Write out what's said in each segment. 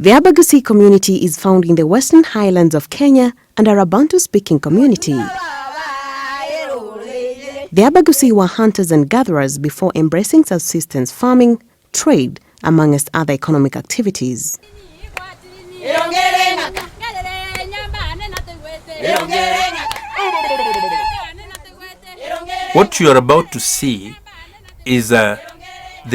The Abagusi community is found in the Western Highlands of Kenya and are a Bantu-speaking community. The Abagusi were hunters and gatherers before embracing subsistence farming, trade, amongst other economic activities. What you are about to see is the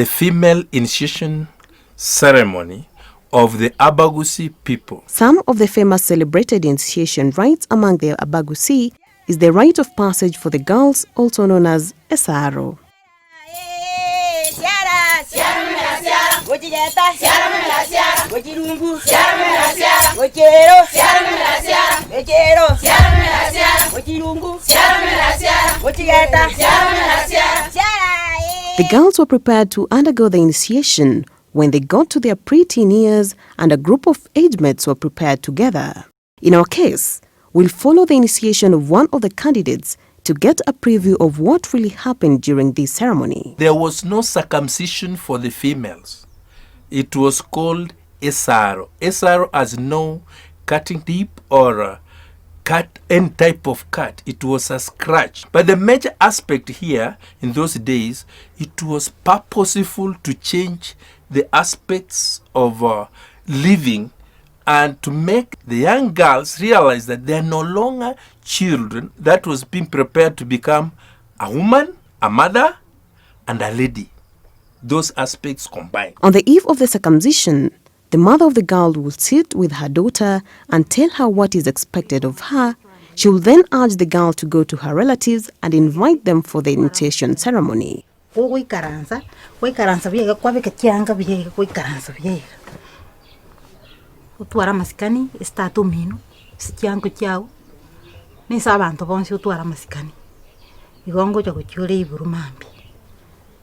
female initiation ceremony of the Abagusi people. Some of the famous celebrated initiation rites among the Abagusi is the rite of passage for the girls, also known as Esaro. The girls were prepared to undergo the initiation when they got to their pre-teen years, and a group of age mates were prepared together. In our case, we'll follow the initiation of one of the candidates to get a preview of what really happened during this ceremony. There was no circumcision for the females. It was called Esaro. Esaro has no cutting tip or cut any type of cut. It was a scratch. But the major aspect here in those days, it was purposeful to change the aspects of living and to make the young girls realize that they are no longer children that was being prepared to become a woman, a mother, and a lady. Those aspects combined. On the eve of the circumcision, the mother of the girl will sit with her daughter and tell her what is expected of her. She will then urge the girl to go to her relatives and invite them for the initiation ceremony. Utwara masikani estatu mino sikiango chao ni sabantu bonse utwara masikani igongo cha kuchule iburumambi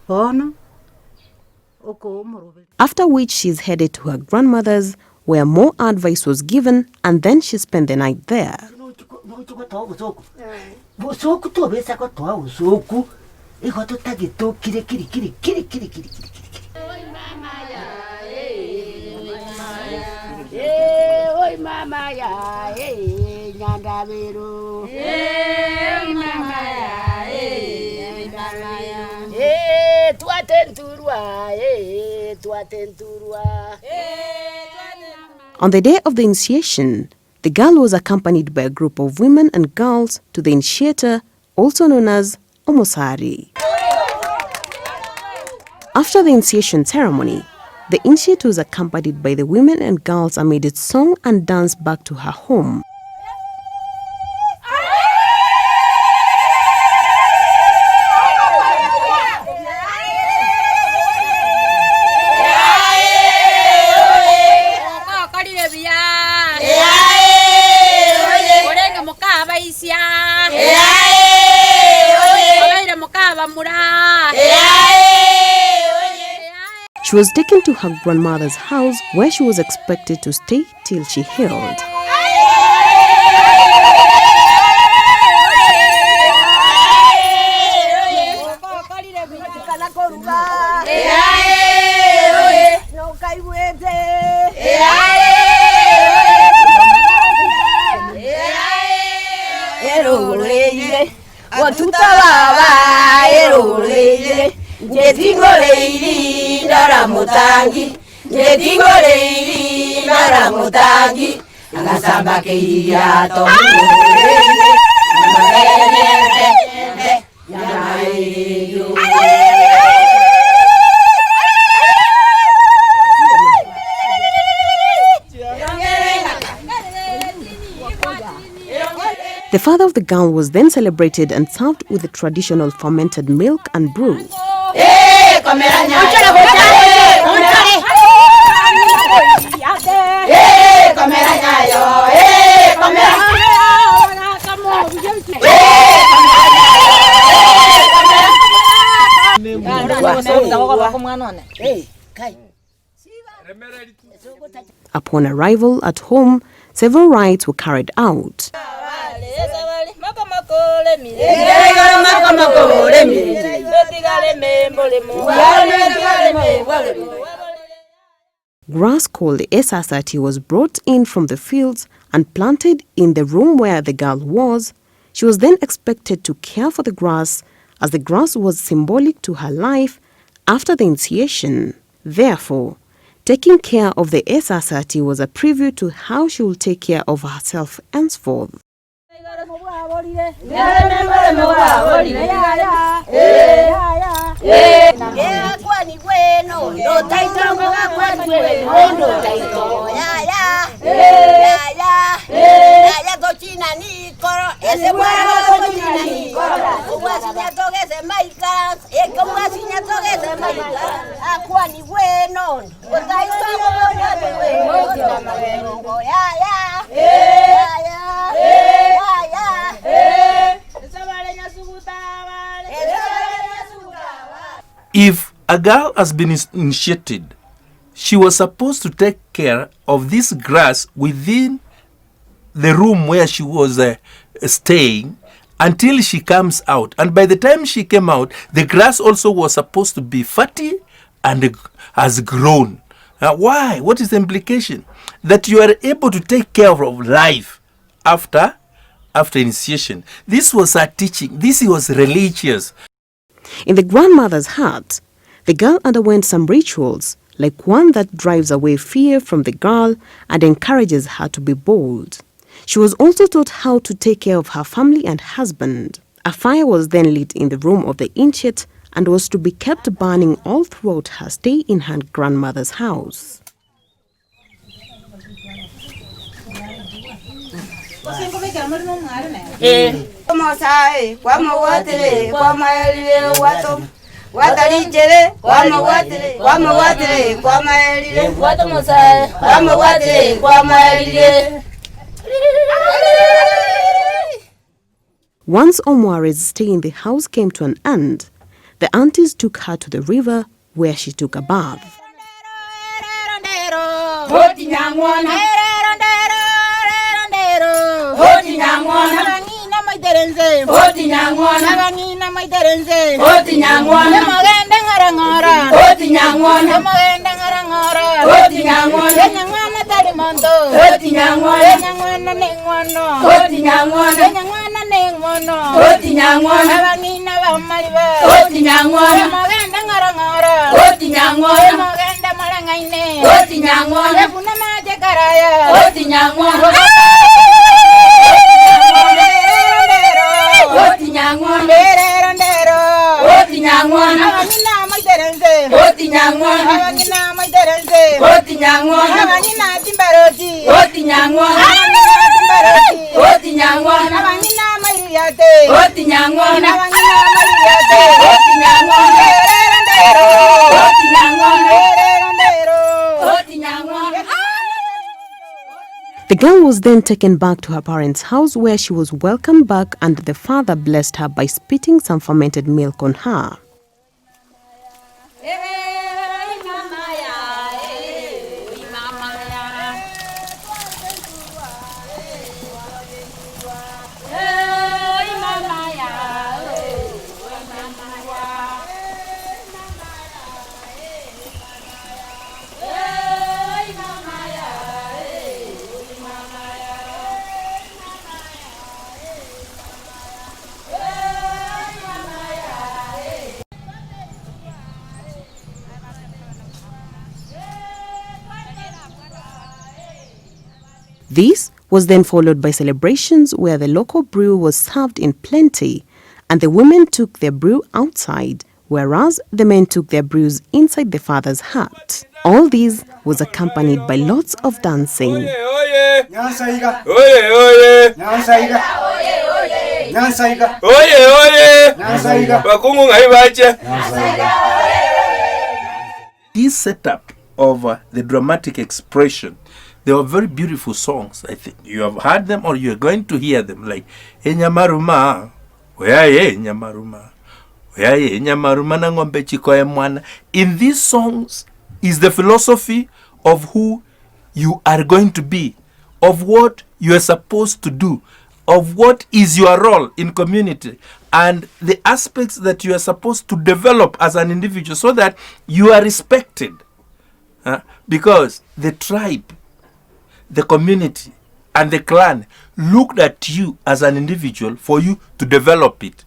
ono oko morobe. After which she is headed to her grandmother's, where more advice was given, and then she spent the night there. Mama ya, nyanda biru. Mama ya, mama ya. Tuatenturwa, tuatenturwa. On the day of the initiation, the girl was accompanied by a group of women and girls to the initiator, also known as Omosari. After the initiation ceremony, the initiate was accompanied by the women and girls amid its song and dance back to her home. She was taken to her grandmother's house, where she was expected to stay till she healed. The father of the girl was then celebrated and served with the traditional fermented milk and brew. Upon arrival at home, several rites were carried out. Grass called esasati was brought in from the fields and planted in the room where the girl was. She was then expected to care for the grass, as the grass was symbolic to her life after the initiation. Therefore, taking care of the esasati was a preview to how she will take care of herself henceforth. If a girl has been initiated, she was supposed to take care of this grass within the room where she was staying until she comes out. And by the time she came out, the grass also was supposed to be fatty and has grown. Why? What is the implication? That you are able to take care of life after initiation. This was her teaching. This was religious. In the grandmother's hut, the girl underwent some rituals, like one that drives away fear from the girl and encourages her to be bold. She was also taught how to take care of her family and husband. A fire was then lit in the room of the initiate and was to be kept burning all throughout her stay in her grandmother's house. Once Omware's stay in the house came to an end, the aunties took her to the river where she took a bath. The girl was then taken back to her parents' house where she was welcomed back and the father blessed her by spitting some fermented milk on her. This was then followed by celebrations where the local brew was served in plenty and the women took their brew outside, whereas the men took their brews inside the father's hut. All this was accompanied by lots of dancing. This setup of the dramatic expression, they were very beautiful songs, I think. You have heard them or you are going to hear them, like Enyamaruma, Oyaye Enyamaruma, In these songs is the philosophy of who you are going to be, of what you are supposed to do, of what is your role in community, and the aspects that you are supposed to develop as an individual so that you are respected. Because the tribe, the community, and the clan looked at you as an individual for you to develop it.